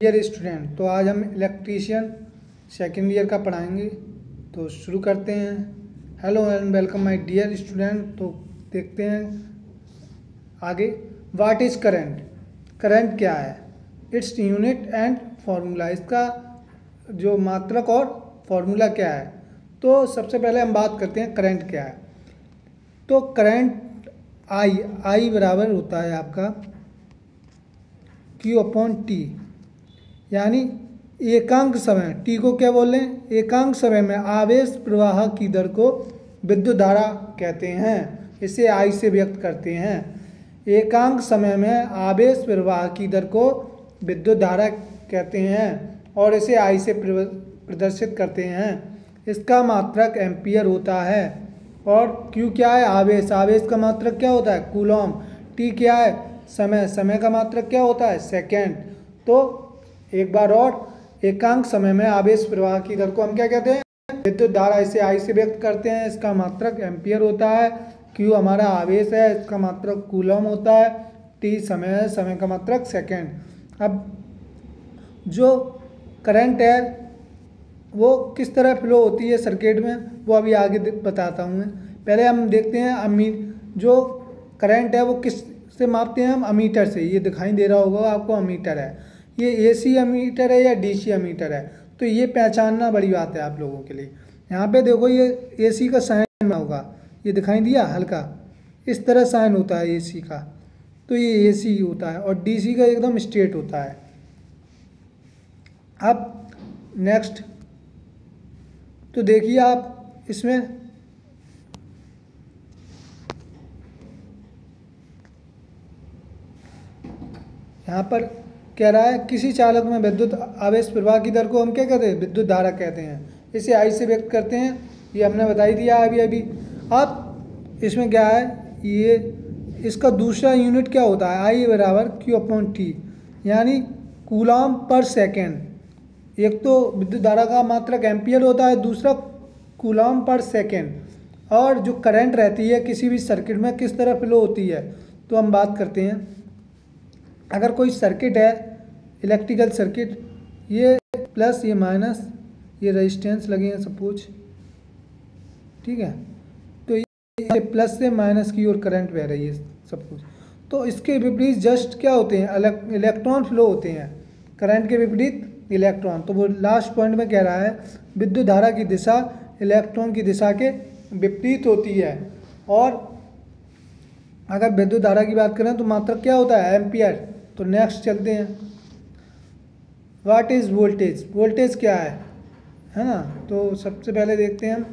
Dear student, तो आज हम इलेक्ट्रीशियन सेकेंड ईयर का पढ़ाएंगे। तो शुरू करते हैं। Hello and welcome my dear student. तो देखते हैं आगे। What is current? करंट क्या है? Its unit and formula. इसका जो मात्रक और फार्मूला क्या है? तो सबसे पहले हम बात करते हैं करंट क्या है। तो करंट आई बराबर होता है आपका Q/T, यानी एकांक समय। टी को क्या बोलें? एकांक समय में आवेश प्रवाह की दर को विद्युत धारा कहते हैं। इसे आई से व्यक्त करते हैं। एकांक समय में आवेश प्रवाह की दर को विद्युत धारा कहते हैं और इसे आई से प्रदर्शित करते हैं। इसका मात्रक एम्पियर होता है। और क्यू क्या है? आवेश। आवेश का मात्रक क्या होता है? कूलॉम। टी क्या है? समय। समय का मात्रक क्या होता है? सेकेंड। तो एक बार और, एकांक समय में आवेश प्रवाह की दर को हम क्या कहते हैं? विद्युत धारा। इसे आई से व्यक्त करते हैं। इसका मात्रक एम्पियर होता है। क्यू हमारा आवेश है, इसका मात्रक कूलम होता है। टी समय है, समय का मात्रक सेकेंड। अब जो करंट है वो किस तरह फ्लो होती है सर्किट में, वो अभी आगे बताता हूँ मैं। पहले हम देखते हैं जो करंट है वो किस से मापते हैं हम? अमीटर से। ये दिखाई दे रहा होगा आपको, अमीटर है। ये एसी अमीटर है या डीसी अमीटर है, तो ये पहचानना बड़ी बात है आप लोगों के लिए। यहाँ पे देखो, ये एसी का साइन होगा, ये दिखाई दिया हल्का, इस तरह साइन होता है एसी का, तो ये एसी होता है। और डीसी का एकदम स्ट्रेट होता है। अब नेक्स्ट तो देखिए आप इसमें यहाँ पर कह रहा है किसी चालक में विद्युत आवेश प्रवाह की दर को हम क्या कहते हैं? विद्युत धारा कहते हैं। इसे आई से व्यक्त करते हैं। ये हमने बता ही दिया अभी। अब इसमें क्या है, ये इसका दूसरा यूनिट क्या होता है? आई बराबर Q/T, यानी कूलॉम पर सेकेंड। एक तो विद्युत धारा का मात्रक एम्पियर होता है, दूसरा कूलॉम पर सेकेंड। और जो करंट रहती है किसी भी सर्किट में किस तरह फ्लो होती है, तो हम बात करते हैं। अगर कोई सर्किट है, इलेक्ट्रिकल सर्किट, ये प्लस ये माइनस, ये रेजिस्टेंस लगे हैं सपोज, ठीक है, तो ये प्लस से माइनस की ओर करंट बह रही है सपोज। तो इसके विपरीत जस्ट क्या होते हैं? इलेक्ट्रॉन फ्लो होते हैं। करंट के विपरीत इलेक्ट्रॉन। तो वो लास्ट पॉइंट में कह रहा है विद्युत धारा की दिशा इलेक्ट्रॉन की दिशा के विपरीत होती है। और अगर विद्युत धारा की बात करें तो मात्रक क्या होता है? एम्पियर। तो नेक्स्ट चलते हैं। What is voltage? वोल्टेज क्या है ना? तो सबसे पहले देखते हैं,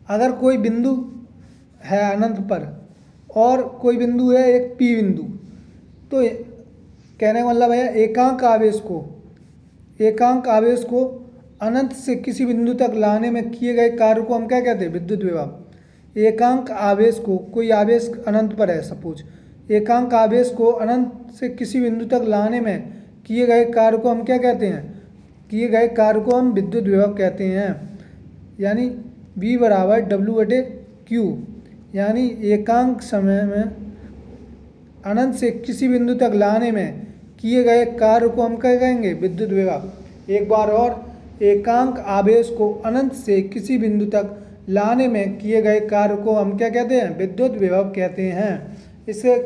अगर कोई बिंदु है अनंत पर और कोई बिंदु है एक पी बिंदु, तो कहने का मतलब है एकांक आवेश को अनंत से किसी बिंदु तक लाने में किए गए कार्य को हम क्या कहते हैं? विद्युत विभव। एकांक आवेश को, कोई आवेश अनंत पर है सपोज, एकांक आवेश को अनंत से किसी बिंदु तक लाने में किए गए कार्य को हम क्या कहते हैं? किए गए कार्य को हम विद्युत विभव कहते हैं। यानी V बराबर W/Q, यानी एकांक समय में अनंत से किसी बिंदु तक लाने में किए गए कार्य को हम क्या कहेंगे? विद्युत विभव। एक बार और, एकांक आवेश को अनंत से किसी बिंदु तक लाने में किए गए कार्य को हम क्या कहते हैं? विद्युत विभव कहते हैं। इसे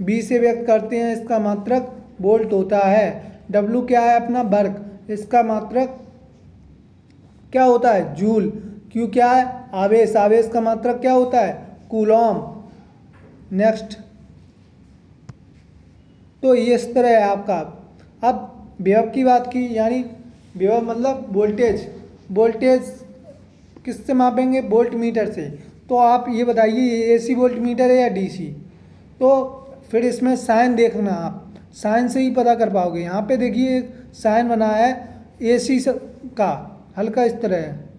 B से व्यक्त करते हैं। इसका मात्रक वोल्ट होता है। W क्या है? अपना वर्ग। इसका मात्रक क्या होता है? जूल। Q क्या है? आवेश। आवेश का मात्रक क्या होता है? कूलॉम। नेक्स्ट, तो ये इस तरह है आपका। अब विभव की बात की, यानी विभव मतलब वोल्टेज। वोल्टेज किससे मापेंगे? वोल्ट मीटर से। तो आप ये बताइए, ये AC वोल्ट मीटर है या DC? तो फिर इसमें साइन देखना, आप साइन से ही पता कर पाओगे। यहाँ पे देखिए एक साइन बना है AC का, हल्का इस तरह है,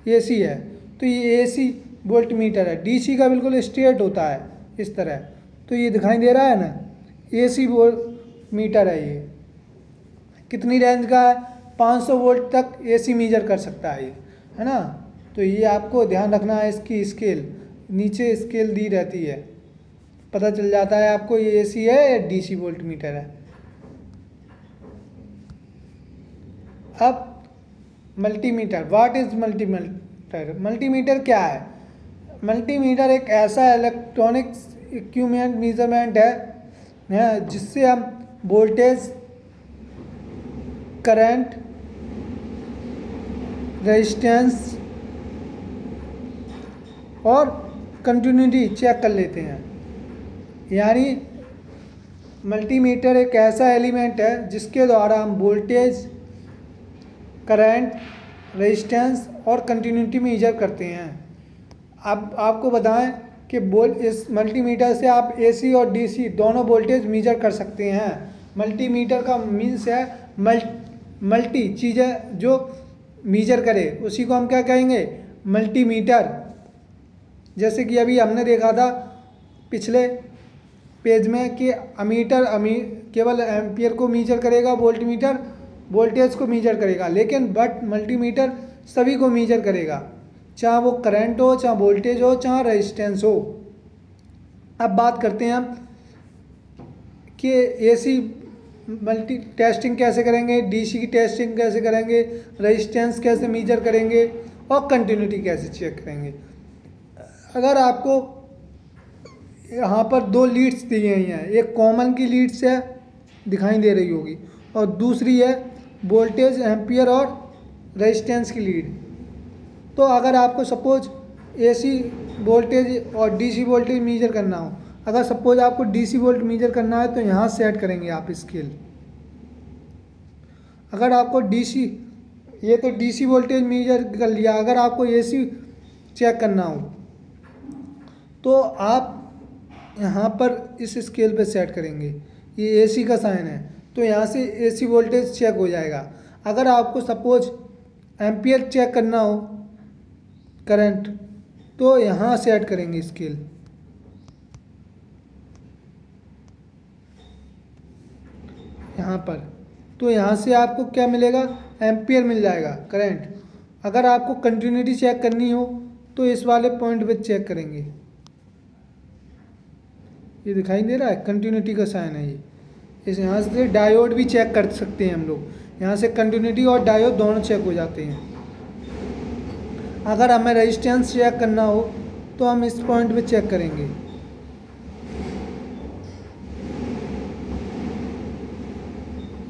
AC है, तो ये AC वोल्ट मीटर है। DC का बिल्कुल स्ट्रेट होता है इस तरह। तो ये दिखाई दे रहा है ना, AC वोल्ट मीटर है। ये कितनी रेंज का है? 500 वोल्ट तक AC मेजर कर सकता है ये, है ना। तो ये आपको ध्यान रखना है। इसकी स्केल नीचे स्केल दी रहती है, पता चल जाता है आपको ये AC है या DC वोल्ट मीटर है। अब multimeter, what is multimeter? Multimeter क्या है? मल्टीमीटर एक ऐसा इलेक्ट्रॉनिक्स इक्विपमेंट मेजरमेंट है जिससे हम वोल्टेज, करंट, रेजिस्टेंस और कंटिन्यूटी चेक कर लेते हैं। यानी मल्टीमीटर एक ऐसा एलिमेंट है जिसके द्वारा हम वोल्टेज, करंट, रेजिस्टेंस और कंटिन्यूटी मेजर करते हैं। अब आपको बताएं कि इस मल्टीमीटर से आप एसी और डीसी दोनों वोल्टेज मेजर कर सकते हैं। मल्टीमीटर का मीन्स है मल्टी चीज़ें जो मेजर करे, उसी को हम क्या कहेंगे? मल्टीमीटर। जैसे कि अभी हमने देखा था पिछले पेज में कि अमीटर केवल एम्पियर को मेजर करेगा, वोल्टमीटर वोल्टेज को मेजर करेगा, लेकिन बट मल्टीमीटर सभी को मेजर करेगा, चाहे वो करंट हो, चाहे वोल्टेज हो, चाहे रेजिस्टेंस हो। अब बात करते हैं हम कि एसी मल्टी टेस्टिंग कैसे करेंगे, डीसी की टेस्टिंग कैसे करेंगे, रेजिस्टेंस कैसे मेजर करेंगे और कंटिन्यूटी कैसे चेक करेंगे। अगर आपको यहाँ पर दो लीड्स दी गई हैं, एक कॉमन की लीड्स है दिखाई दे रही होगी और दूसरी है वोल्टेज, एम्पियर और रेजिस्टेंस की लीड। तो अगर आपको सपोज एसी वोल्टेज और डीसी वोल्टेज मेजर करना हो, अगर सपोज आपको डीसी वोल्ट मेजर करना है तो यहाँ सेट करेंगे आप स्केल। अगर आपको डीसी, ये तो डीसी वोल्टेज मेजर कर लिया, अगर आपको एसी चेक करना हो तो आप यहाँ पर इस स्केल पे सेट करेंगे। ये एसी का साइन है तो यहाँ से एसी वोल्टेज चेक हो जाएगा। अगर आपको सपोज एम्पियर चेक करना हो, करंट, तो यहाँ सेट करेंगे स्केल। यहाँ पर तो यहाँ से आपको क्या मिलेगा? एम्पियर मिल जाएगा, करंट। अगर आपको कंटिन्यूटी चेक करनी हो तो इस वाले पॉइंट पे चेक करेंगे। ये दिखाई दे रहा है, कंटिन्यूटी का साइन है ये। इस यहाँ से डायोड भी चेक कर सकते हैं हम लोग, यहाँ से कंटिन्यूटी और डायोड दोनों चेक हो जाते हैं। अगर हमें रेजिस्टेंस चेक करना हो तो हम इस पॉइंट पे चेक करेंगे।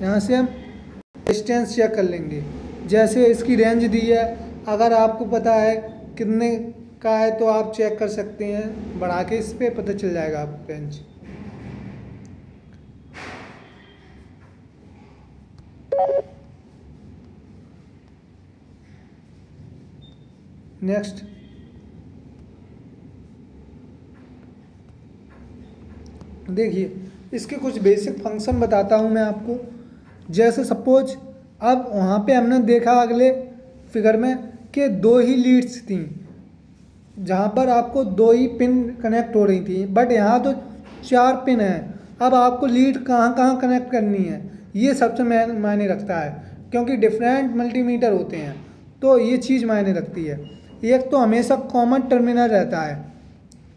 यहाँ से हम रेजिस्टेंस चेक कर लेंगे। जैसे इसकी रेंज दी है, अगर आपको पता है कितने का है तो आप चेक कर सकते हैं, बढ़ा के इस पे पता चल जाएगा आपको रेंज। नेक्स्ट देखिए, इसके कुछ बेसिक फंक्शन बताता हूँ मैं आपको। जैसे सपोज अब वहाँ पे हमने देखा अगले फिगर में कि दो ही लीड्स थी, जहाँ पर आपको दो ही पिन कनेक्ट हो रही थी, बट यहाँ तो 4 पिन हैं। अब आपको लीड कहाँ कहाँ कनेक्ट करनी है, ये सबसे मायने रखता है, क्योंकि डिफरेंट मल्टीमीटर होते हैं तो ये चीज़ मायने रखती है। एक तो हमेशा कॉमन टर्मिनल रहता है,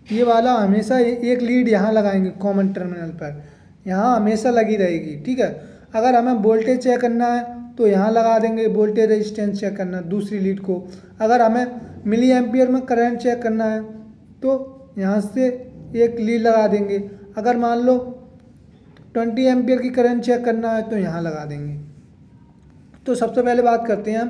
ये वाला हमेशा एक लीड यहाँ लगाएंगे कॉमन टर्मिनल पर, यहाँ हमेशा लगी रहेगी, ठीक है। अगर हमें वोल्टेज चेक करना है तो यहाँ लगा देंगे, वोल्टेज रेजिस्टेंस चेक करना दूसरी लीड को। अगर हमें मिली एम्पियर में करंट चेक करना है तो यहाँ से एक लीड लगा देंगे। अगर मान लो 20 एम्पियर की करंट चेक करना है तो यहाँ लगा देंगे। तो सबसे पहले बात करते हैं हम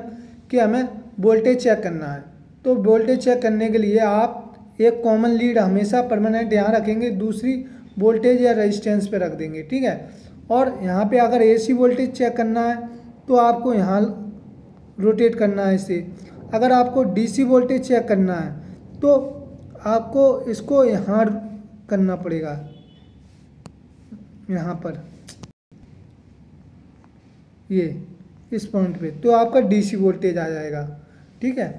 कि हमें वोल्टेज चेक करना है। तो वोल्टेज चेक करने के लिए आप एक कॉमन लीड हमेशा परमानेंट यहाँ रखेंगे, दूसरी वोल्टेज या रेजिस्टेंस पे रख देंगे, ठीक है। और यहाँ पे अगर एसी वोल्टेज चेक करना है तो आपको यहाँ रोटेट करना है इसे। अगर आपको डीसी वोल्टेज चेक करना है तो आपको इसको यहाँ करना पड़ेगा, यहाँ पर ये इस पॉइंट पे, तो आपका डीसी वोल्टेज आ जाएगा, ठीक है।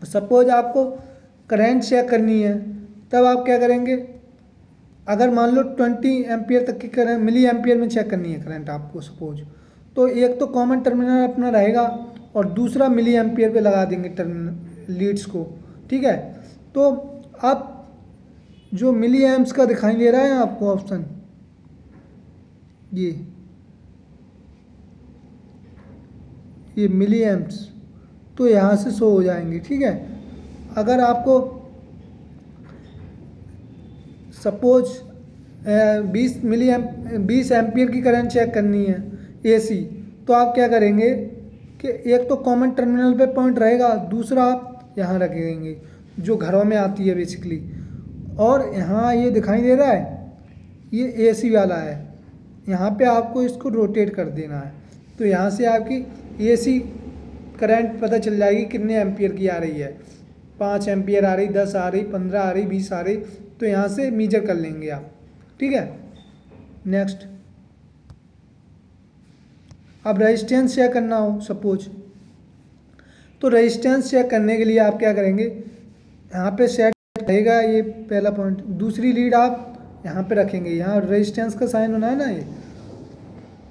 सपोज आपको करंट चेक करनी है तब आप क्या करेंगे? अगर मान लो 20 एम्पियर तक की करंट, मिली एम्पियर में चेक करनी है करंट आपको सपोज, तो एक तो कॉमन टर्मिनल अपना रहेगा और दूसरा मिली एम्पियर पे लगा देंगे टर्मिनल लीड्स को, ठीक है। तो अब जो मिली एम्प्स का दिखाई दे रहा है आपको ऑप्शन, ये मिली एम्प्स, तो यहाँ से शो हो जाएंगे। ठीक है, अगर आपको सपोज 20 एम्पियर की करंट चेक करनी है AC, तो आप क्या करेंगे कि एक तो कॉमन टर्मिनल पे पॉइंट रहेगा, दूसरा आप यहाँ रखेंगे जो घरों में आती है बेसिकली, और यहाँ ये दिखाई दे रहा है ये AC वाला है, यहाँ पे आपको इसको रोटेट कर देना है। तो यहाँ से आपकी AC करंट पता चल जाएगी कितने एम्पियर की आ रही है, 5 एम्पियर आ रही, 10 आ रही, 15 आ रही, 20 आ रही, तो यहाँ से मीजर कर लेंगे आप। ठीक है, नेक्स्ट, अब रेजिस्टेंस चेक करना हो सपोज, तो रेजिस्टेंस चेक करने के लिए आप क्या करेंगे, यहाँ पे सेट रहेगा ये पहला पॉइंट, दूसरी लीड आप यहाँ पे रखेंगे, यहाँ रेजिस्टेंस का साइन होना है ना ये।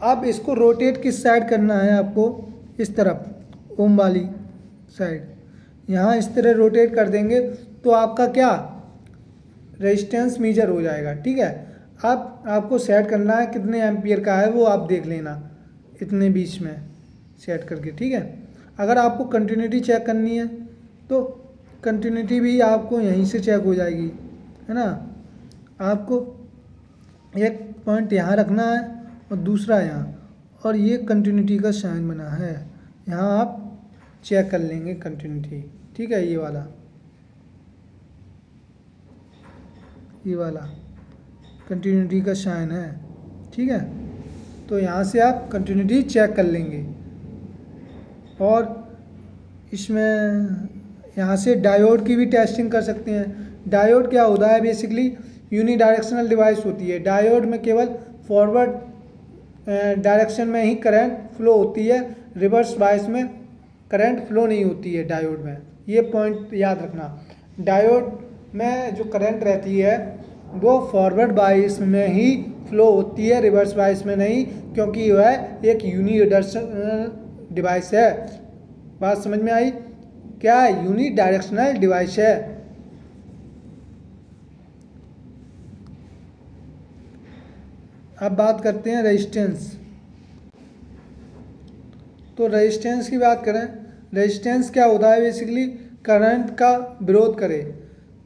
अब इसको रोटेट किस साइड करना है आपको, इस तरफ ओम वाली साइड, यहाँ इस तरह रोटेट कर देंगे तो आपका क्या रेजिस्टेंस मीजर हो जाएगा। ठीक है, अब आपको सेट करना है कितने एम्पियर का है वो आप देख लेना, इतने बीच में सेट करके। ठीक है, अगर आपको कंटिन्यूटी चेक करनी है तो कंटिन्यूटी भी आपको यहीं से चेक हो जाएगी, है ना। आपको एक पॉइंट यहाँ रखना है और दूसरा यहाँ, और ये कंटिन्यूटी का साइन बना है, यहाँ आप चेक कर लेंगे कंटिन्यूटी। ठीक है, ये वाला कंटिन्यूटी का साइन है। ठीक है, तो यहाँ से आप कंटिन्यूटी चेक कर लेंगे, और इसमें यहाँ से डायोड की भी टेस्टिंग कर सकते हैं। डायोड क्या होता है, बेसिकली यूनिडायरेक्शनल डिवाइस होती है। डायोड में केवल फॉरवर्ड डायरेक्शन में ही करंट फ्लो होती है, रिवर्स बायस में करंट फ्लो नहीं होती है डायोड में, ये पॉइंट याद रखना। डायोड में जो करंट रहती है वो फॉरवर्ड बायस में ही फ्लो होती है, रिवर्स बायस में नहीं, क्योंकि वह एक यूनिडायरेक्शनल डिवाइस है। बात समझ में आई, क्या यूनिडायरेक्शनल डिवाइस है। अब बात करते हैं रेजिस्टेंस। तो रेजिस्टेंस की बात करें, रेजिस्टेंस क्या होता है, बेसिकली करंट का विरोध करे,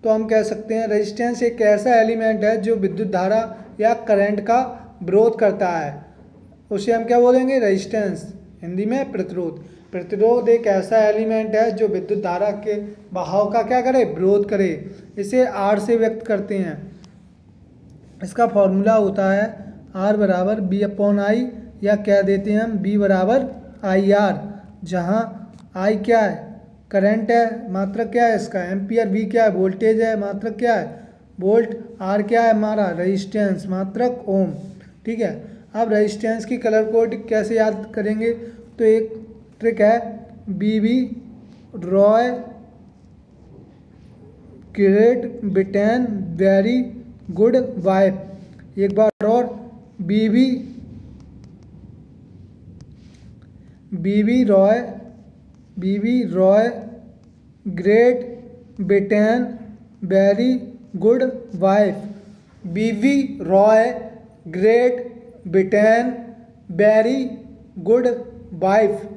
तो हम कह सकते हैं रेजिस्टेंस एक ऐसा एलिमेंट है जो विद्युत धारा या करंट का विरोध करता है, उसे हम क्या बोलेंगे, रेजिस्टेंस, हिंदी में प्रतिरोध। प्रतिरोध एक ऐसा एलिमेंट है जो विद्युत धारा के बहाव का क्या करे, विरोध करे। इसे R से व्यक्त करते हैं, इसका फॉर्मूला होता है R बराबर B/I, या कह देते हैं हम B बराबर IR, जहाँ I क्या है, करंट है, मात्रक क्या है इसका एम्पियर, V क्या है, वोल्टेज है, मात्रक क्या है वोल्ट, R क्या है हमारा रेजिस्टेंस, मात्रक ओम। ठीक है, अब रेजिस्टेंस की कलर कोड कैसे याद करेंगे, तो एक ट्रिक है, BB Roy great Britain very good wife. एक बार और, BB Roy great Britain very good wife. BB Roy great Britain very good wife,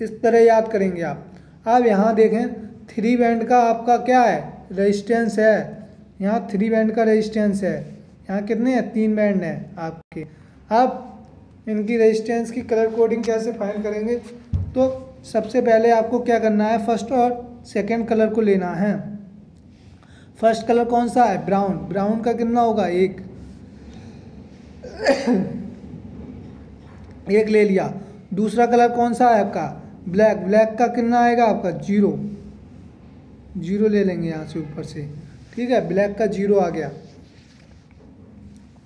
इस तरह याद करेंगे आप। अब यहाँ देखें 3 बैंड का आपका क्या है, रेजिस्टेंस है, यहाँ 3 बैंड का रेजिस्टेंस है, यहाँ कितने हैं, 3 बैंड हैं आपके। अब इनकी रेजिस्टेंस की कलर कोडिंग कैसे फाइंड करेंगे, तो सबसे पहले आपको क्या करना है, फर्स्ट और सेकंड कलर को लेना है। फर्स्ट कलर कौन सा है, ब्राउन, ब्राउन का कितना होगा, एक ले लिया। दूसरा कलर कौन सा है आपका, ब्लैक, ब्लैक का कितना आएगा आपका, 0 ले लेंगे यहाँ से ऊपर से। ठीक है, ब्लैक का 0 आ गया।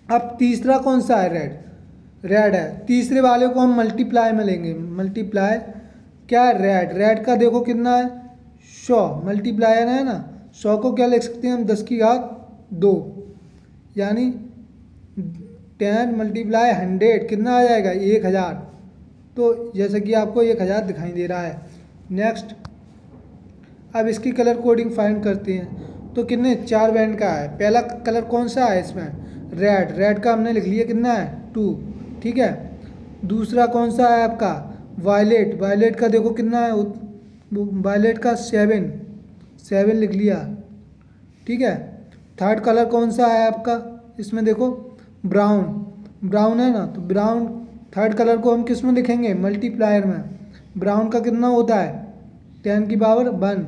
अब तीसरा कौन सा है, रेड है। तीसरे वाले को हम मल्टीप्लाई में लेंगे, मल्टीप्लाई क्या है, रेड का देखो कितना है, 100, मल्टीप्लायर है ना, 100 को क्या लिख सकते हैं हम, 10 की घात 2, यानी 10 × 100 कितना आ जाएगा, 1000। तो जैसे कि आपको 1000 दिखाई दे रहा है। नेक्स्ट, अब इसकी कलर कोडिंग फाइंड करते हैं, तो कितने, 4 बैंड का है। पहला कलर कौन सा है इसमें, रेड का हमने लिख लिया कितना है, 2। ठीक है, दूसरा कौन सा है आपका, वायलेट, वायलेट का देखो कितना है, वायलेट का 7 लिख लिया। ठीक है। थर्ड कलर कौन सा है आपका इसमें देखो, ब्राउन, ब्राउन है ना, तो ब्राउन थर्ड कलर को हम किस में लिखेंगे, मल्टीप्लायर में। ब्राउन का कितना होता है 10 की पावर 1,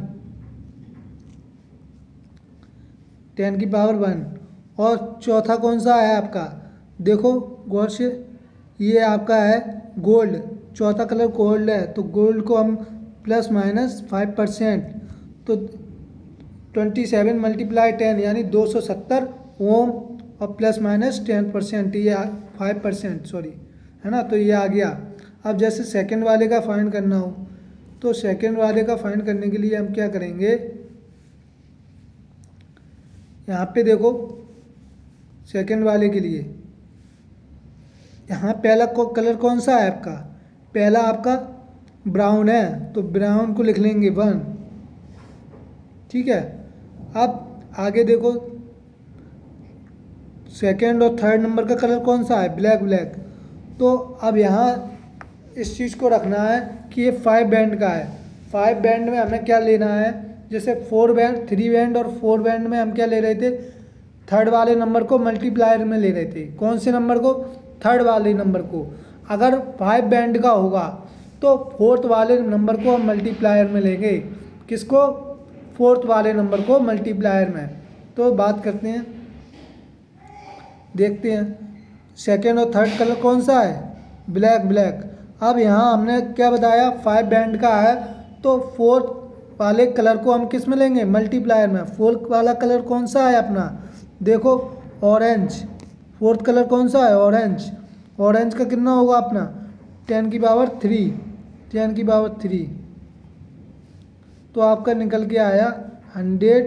10 की पावर 1। और चौथा कौन सा है आपका, देखो गौर से, ये आपका है गोल्ड, चौथा कलर गोल्ड है, तो गोल्ड को हम ±5%, तो 27 × 10 यानी 270 ओम, और ±10%, ये 5% सॉरी, है ना, तो ये आ गया। अब जैसे सेकंड वाले का फाइंड करना हो, तो सेकंड वाले का फाइंड करने के लिए हम क्या करेंगे, यहाँ पे देखो सेकंड वाले के लिए यहाँ पहला कलर कौन सा है आपका, पहला आपका ब्राउन है, तो ब्राउन को लिख लेंगे 1। ठीक है। अब आगे देखो सेकंड और थर्ड नंबर का कलर कौन सा है, ब्लैक, ब्लैक। तो अब यहाँ इस चीज़ को रखना है कि ये 5 बैंड का है। 5 बैंड में हमें क्या लेना है, जैसे 4 बैंड, 3 बैंड और 4 बैंड में हम क्या ले रहे थे, थर्ड वाले नंबर को मल्टीप्लायर में ले रहे थे। कौन से नंबर को, थर्ड वाले नंबर को। अगर 5 बैंड का होगा तो फोर्थ वाले नंबर को हम मल्टीप्लायर में लेंगे, किसको, फोर्थ वाले नंबर को मल्टीप्लायर में। तो बात करते हैं, देखते हैं सेकेंड और थर्ड कलर कौन सा है, ब्लैक, ब्लैक। अब यहाँ हमने क्या बताया, 5 बैंड का है, तो फोर्थ वाले कलर को हम किस में लेंगे, मल्टीप्लायर में। फोर्थ वाला कलर कौन सा है अपना, देखो ऑरेंज, फोर्थ कलर कौन सा है, ऑरेंज। ऑरेंज का कितना होगा अपना 10 की पावर 3, 10 की पावर 3। तो आपका निकल के आया 100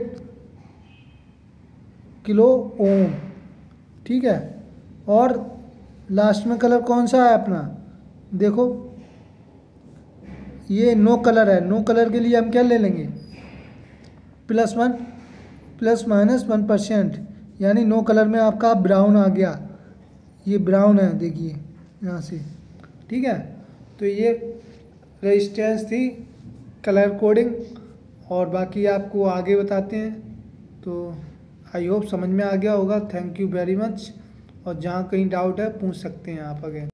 किलो ओम। ठीक है। और लास्ट में कलर कौन सा है अपना, देखो ये नो कलर है, नो कलर के लिए हम क्या ले लेंगे, +1 ±1%, यानी नो कलर में आपका ब्राउन आ गया, ये ब्राउन है देखिए यहाँ से। ठीक है। तो ये रेजिस्टेंस थी, कलर कोडिंग, और बाकी आपको आगे बताते हैं। तो आई होप समझ में आ गया होगा। थैंक यू वेरी मच, और जहाँ कहीं डाउट है पूछ सकते हैं आप आगे।